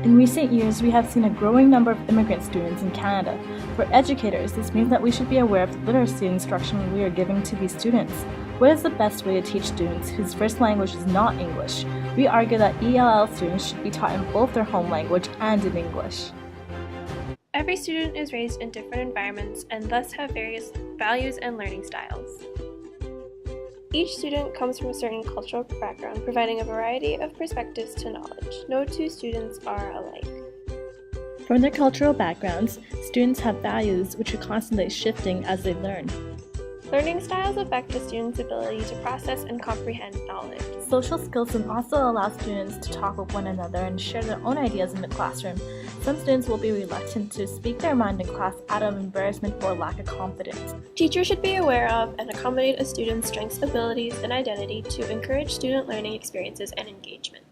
In recent years, we have seen a growing number of immigrant students in Canada. For educators, this means that we should be aware of the literacy instruction we are giving to these students. What is the best way to teach students whose first language is not English? We argue that ELL students should be taught in both their home language and in English. Every student is raised in different environments and thus have various values and learning styles. Each student comes from a certain cultural background, providing a variety of perspectives to knowledge. No two students are alike. From their cultural backgrounds, students have values which are constantly shifting as they learn. Learning styles affect the student's ability to process and comprehend knowledge. Social skills can also allow students to talk with one another and share their own ideas in the classroom. Some students will be reluctant to speak their mind in class out of embarrassment or lack of confidence. Teachers should be aware of and accommodate a student's strengths, abilities, and identity to encourage student learning experiences and engagement.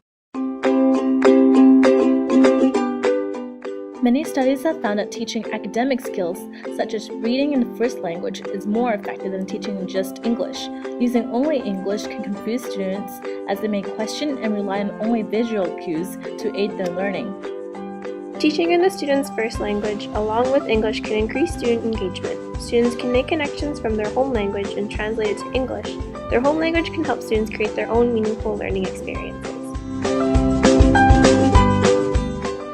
Many studies have found that teaching academic skills, such as reading in the first language, is more effective than teaching just English. Using only English can confuse students as they may question and rely on only visual cues to aid their learning. Teaching in the student's first language, along with English, can increase student engagement. Students can make connections from their home language and translate it to English. Their home language can help students create their own meaningful learning experiences.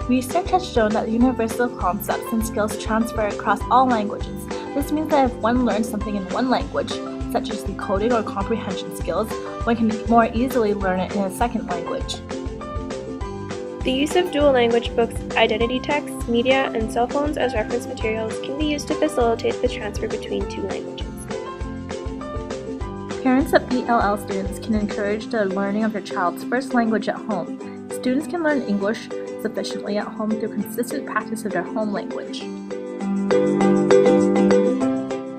Research has shown that universal concepts and skills transfer across all languages. This means that if one learns something in one language, such as decoding or comprehension skills, one can more easily learn it in a second language. The use of dual language books, identity texts, media, and cell phones as reference materials can be used to facilitate the transfer between two languages. Parents of ELL students can encourage the learning of their child's first language at home. Students can learn English sufficiently at home through consistent practice of their home language.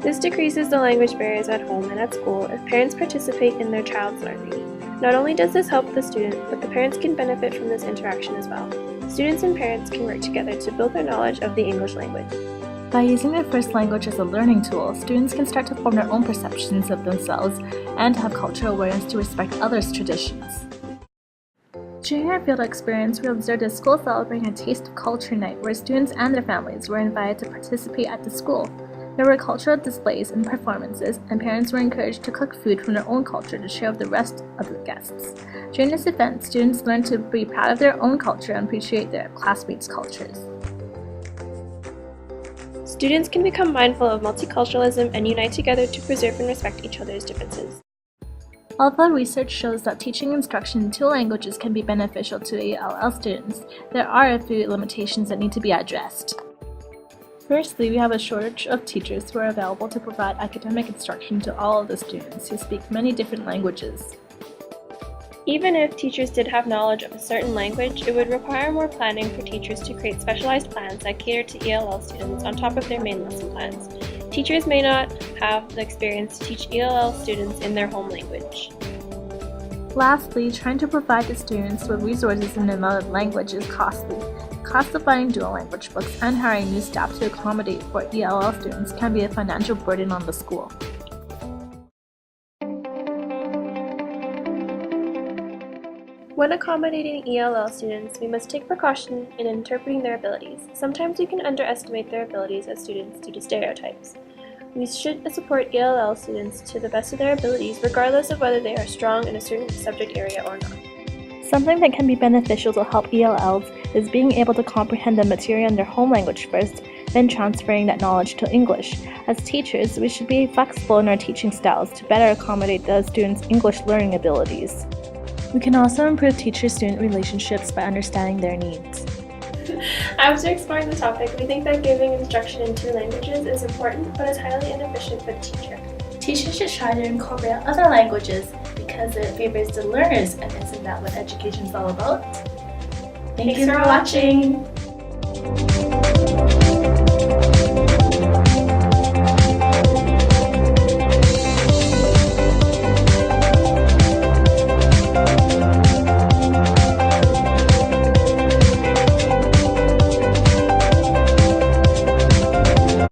This decreases the language barriers at home and at school if parents participate in their child's learning. Not only does this help the student, but the parents can benefit from this interaction as well. Students and parents can work together to build their knowledge of the English language. By using their first language as a learning tool, students can start to form their own perceptions of themselves and have cultural awareness to respect others' traditions. During our field experience, we observed a school celebrating a Taste of Culture night where students and their families were invited to participate at the school. There were cultural displays and performances, and parents were encouraged to cook food from their own culture to share with the rest of the guests. During this event, students learned to be proud of their own culture and appreciate their classmates' cultures. Students can become mindful of multiculturalism and unite together to preserve and respect each other's differences. Although research shows that teaching instruction in two languages can be beneficial to ELL students, there are a few limitations that need to be addressed. Firstly, we have a shortage of teachers who are available to provide academic instruction to all of the students who speak many different languages. Even if teachers did have knowledge of a certain language, it would require more planning for teachers to create specialized plans that cater to ELL students on top of their main lesson plans. Teachers may not have the experience to teach ELL students in their home language. Lastly, trying to provide the students with resources in another language is costly. The cost of buying dual language books and hiring new staff to accommodate for ELL students can be a financial burden on the school. When accommodating ELL students, we must take precaution in interpreting their abilities. Sometimes we can underestimate their abilities as students due to stereotypes. We should support ELL students to the best of their abilities, regardless of whether they are strong in a certain subject area or not. Something that can be beneficial to help ELLs is being able to comprehend the material in their home language first, then transferring that knowledge to English. As teachers, we should be flexible in our teaching styles to better accommodate the students' English learning abilities. We can also improve teacher-student relationships by understanding their needs. After exploring the topic, we think that giving instruction in two languages is important but is highly inefficient for the teacher. Teachers should try to incorporate other languages because it favors the learners, and isn't that what education is all about? Thanks for watching!